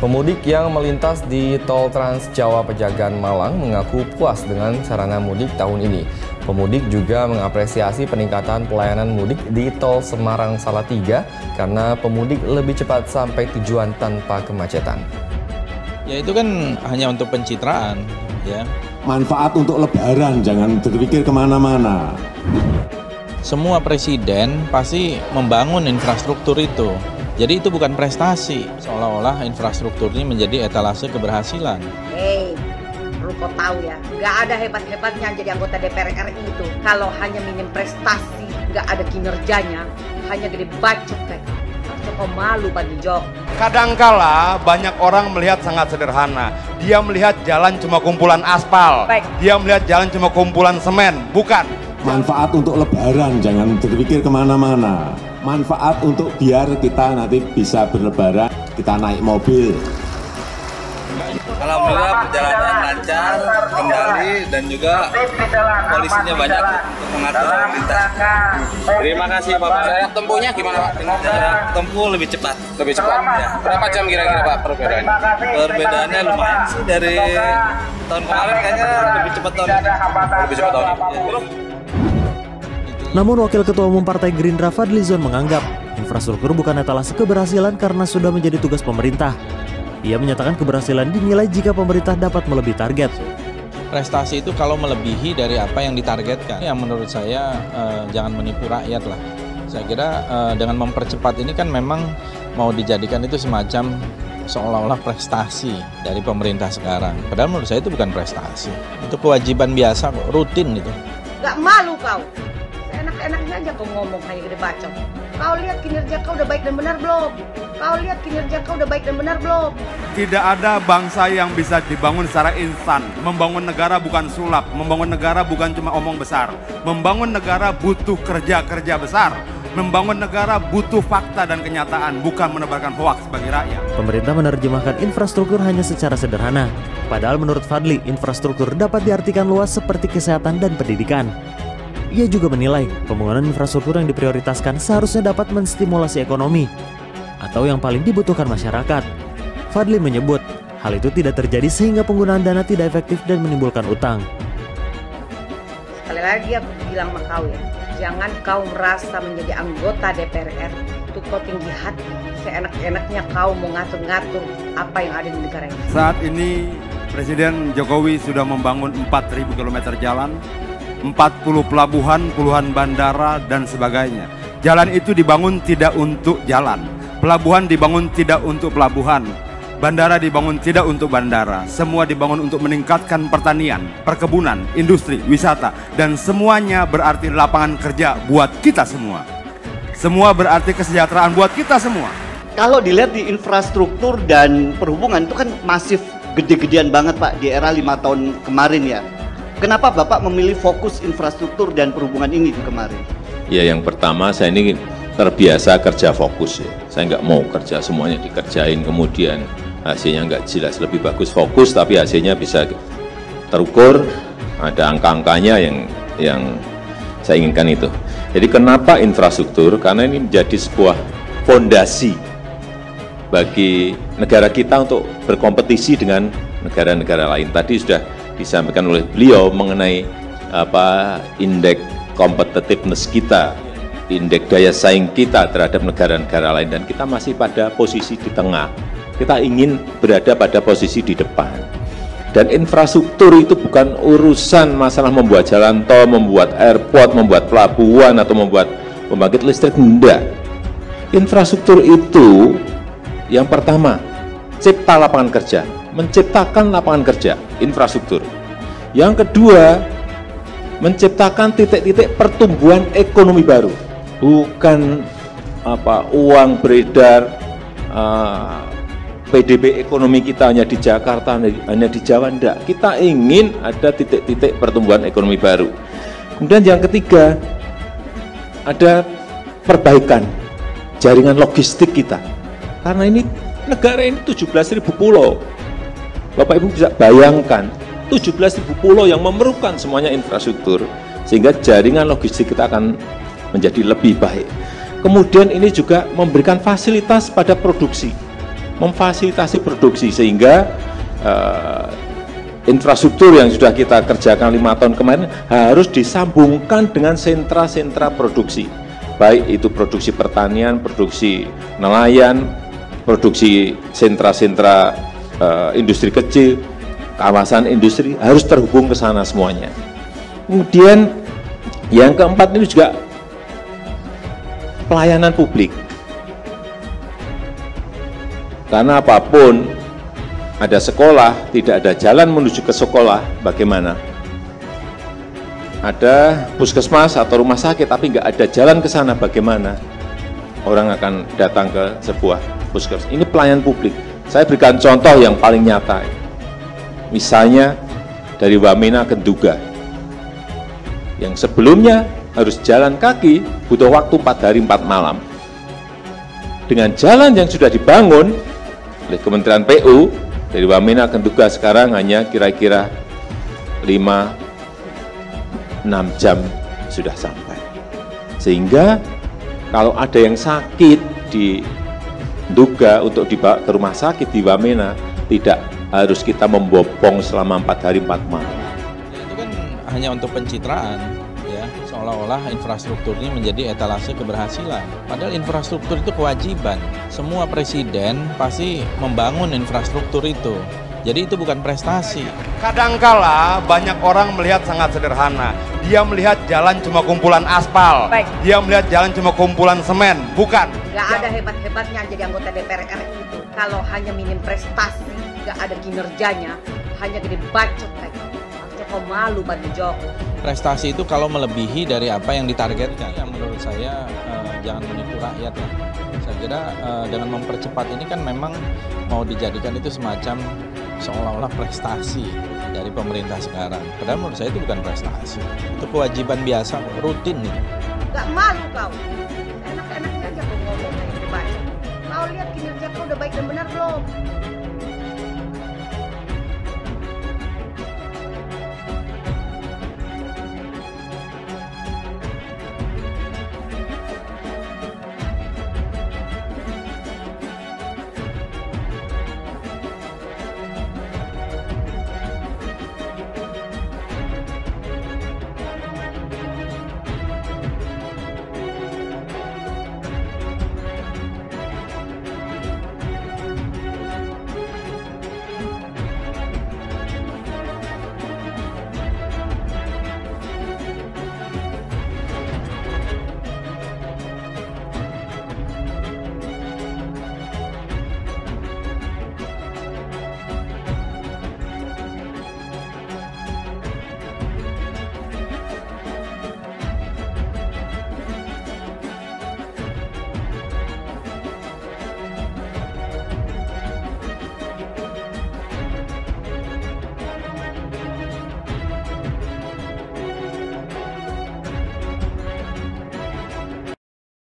Pemudik yang melintas di Tol Trans Jawa Pejagan Malang mengaku puas dengan sarana mudik tahun ini. Pemudik juga mengapresiasi peningkatan pelayanan mudik di Tol Semarang Salatiga karena pemudik lebih cepat sampai tujuan tanpa kemacetan. Ya itu kan hanya untuk pencitraan, ya. Manfaat untuk lebaran, jangan berpikir kemana-mana. Semua presiden pasti membangun infrastruktur itu. Jadi itu bukan prestasi, seolah-olah infrastruktur ini menjadi etalase keberhasilan. Hei, lu kok tahu ya, nggak ada hebat-hebatnya jadi anggota DPR RI itu. Kalau hanya minim prestasi, nggak ada kinerjanya, hanya gede bacot kayak. Kok malu Pak Jok. Kadangkala banyak orang melihat sangat sederhana. Dia melihat jalan cuma kumpulan aspal. Baik. Dia melihat jalan cuma kumpulan semen. Bukan. Manfaat untuk lebaran, jangan berpikir kemana-mana. Manfaat untuk biar kita nanti bisa berlebaran, kita naik mobil. Alhamdulillah perjalanan lancar, kendali, dan juga polisinya banyak untuk mengatur lalu lintas. Terima kasih Bapak. Jarak tempuhnya gimana Pak? Jarak tempuh lebih cepat. Lebih cepat? Ya. Berapa jam kira-kira Pak perbedaannya? Perbedaannya lumayan sih, dari tahun kemarin kayaknya lebih cepat tahun ini. Lebih cepat tahun ini. Namun Wakil Ketua Umum Partai Gerindra Fadlizon menganggap infrastruktur bukan etalase keberhasilan karena sudah menjadi tugas pemerintah. Ia menyatakan keberhasilan dinilai jika pemerintah dapat melebihi target. Prestasi itu kalau melebihi dari apa yang ditargetkan. Yang menurut saya jangan menipu rakyat lah. Saya kira dengan mempercepat ini kan memang mau dijadikan itu semacam seolah-olah prestasi dari pemerintah sekarang. Padahal menurut saya itu bukan prestasi. Itu kewajiban biasa, rutin itu. Gak malu kau? Enak-enaknya aja kau ngomong hanya gede bacot. Kau lihat kinerja kau udah baik dan benar belum? Kau lihat kinerja kau udah baik dan benar belum? Tidak ada bangsa yang bisa dibangun secara instan. Membangun negara bukan sulap. Membangun negara bukan cuma omong besar. Membangun negara butuh kerja-kerja besar. Membangun negara butuh fakta dan kenyataan, bukan menebarkan hoaks bagi rakyat. Pemerintah menerjemahkan infrastruktur hanya secara sederhana. Padahal menurut Fadli, infrastruktur dapat diartikan luas seperti kesehatan dan pendidikan. Ia juga menilai pembangunan infrastruktur yang diprioritaskan seharusnya dapat menstimulasi ekonomi atau yang paling dibutuhkan masyarakat. Fadli menyebut hal itu tidak terjadi sehingga penggunaan dana tidak efektif dan menimbulkan utang. Sekali lagi aku bilang sama kau ya, jangan kau merasa menjadi anggota DPR RI itu kau tinggi hati, seenak-enaknya kau mau ngatur-ngatur apa yang ada di negara ini. Saat ini Presiden Jokowi sudah membangun 4.000 km jalan, 40 pelabuhan, puluhan bandara, dan sebagainya. Jalan itu dibangun tidak untuk jalan. Pelabuhan dibangun tidak untuk pelabuhan. Bandara dibangun tidak untuk bandara. Semua dibangun untuk meningkatkan pertanian, perkebunan, industri, wisata. Dan semuanya berarti lapangan kerja buat kita semua. Semua berarti kesejahteraan buat kita semua. Kalau dilihat di infrastruktur dan perhubungan itu kan masif gede-gedean banget Pak di era 5 tahun kemarin ya. Kenapa Bapak memilih fokus infrastruktur dan perhubungan ini di kemarin? Ya yang pertama saya ini terbiasa kerja fokus ya. Saya nggak mau kerja semuanya dikerjain kemudian hasilnya nggak jelas. Lebih bagus fokus tapi hasilnya bisa terukur, ada angka-angkanya yang saya inginkan itu. Jadi kenapa infrastruktur? Karena ini menjadi sebuah fondasi bagi negara kita untuk berkompetisi dengan negara-negara lain. Tadi sudah disampaikan oleh beliau mengenai indeks competitiveness kita, indeks daya saing kita terhadap negara-negara lain, dan kita masih pada posisi di tengah. Kita ingin berada pada posisi di depan. Dan infrastruktur itu bukan urusan masalah membuat jalan tol, membuat airport, membuat pelabuhan atau membuat pembangkit listrik, enggak. Infrastruktur itu yang pertama cipta lapangan kerja, menciptakan lapangan kerja, infrastruktur. Yang kedua, menciptakan titik-titik pertumbuhan ekonomi baru. Bukan uang beredar, PDB ekonomi kita hanya di Jakarta, hanya di Jawa, enggak. Kita ingin ada titik-titik pertumbuhan ekonomi baru. Kemudian yang ketiga, ada perbaikan jaringan logistik kita. Karena ini negara ini 17.000 pulau. Bapak Ibu bisa bayangkan 17.000 pulau yang memerlukan semuanya infrastruktur, sehingga jaringan logistik kita akan menjadi lebih baik. Kemudian ini juga memberikan fasilitas pada produksi. memfasilitasi produksi sehingga infrastruktur yang sudah kita kerjakan 5 tahun kemarin harus disambungkan dengan sentra-sentra produksi, baik itu produksi pertanian, produksi nelayan, produksi sentra-sentra industri kecil, kawasan industri harus terhubung ke sana semuanya. Kemudian yang keempat ini juga pelayanan publik. Karena apapun, ada sekolah, tidak ada jalan menuju ke sekolah, bagaimana? Ada puskesmas atau rumah sakit, tapi nggak ada jalan ke sana, bagaimana? Orang akan datang ke sebuah puskesmas. Ini pelayanan publik. Saya berikan contoh yang paling nyata. Misalnya dari Wamena ke Nduga, yang sebelumnya harus jalan kaki, butuh waktu 4 hari 4 malam. Dengan jalan yang sudah dibangun oleh Kementerian PU, dari Wamena ke Nduga sekarang hanya kira-kira 5-6 jam sudah sampai. Sehingga kalau ada yang sakit di Nduga untuk dibawa ke rumah sakit di Wamena, tidak harus kita membopong selama 4 hari 4 malam. Itu kan hanya untuk pencitraan, ya, seolah-olah infrastruktur ini menjadi etalase keberhasilan. Padahal infrastruktur itu kewajiban. Semua presiden pasti membangun infrastruktur itu. Jadi itu bukan prestasi. Kadangkala banyak orang melihat sangat sederhana. Dia melihat jalan cuma kumpulan aspal. Baik. Dia melihat jalan cuma kumpulan semen. Bukan. Gak ada hebat-hebatnya jadi anggota DPR itu. Kalau hanya minim prestasi, gak ada kinerjanya, hanya gede bacot kayak harusnya kau malu bagi Joko. Prestasi itu kalau melebihi dari apa yang ditargetkan. Yang menurut saya jangan menipu rakyat lah. Saya kira dengan mempercepat ini kan memang mau dijadikan itu semacam seolah-olah prestasi dari pemerintah sekarang. Padahal menurut saya itu bukan prestasi. Itu kewajiban biasa, rutin nih. Gak malu kau. Enak-enaknya aja kau ngomong kayak gitu bacot. Kau lihat kinerja kau udah baik dan benar belum?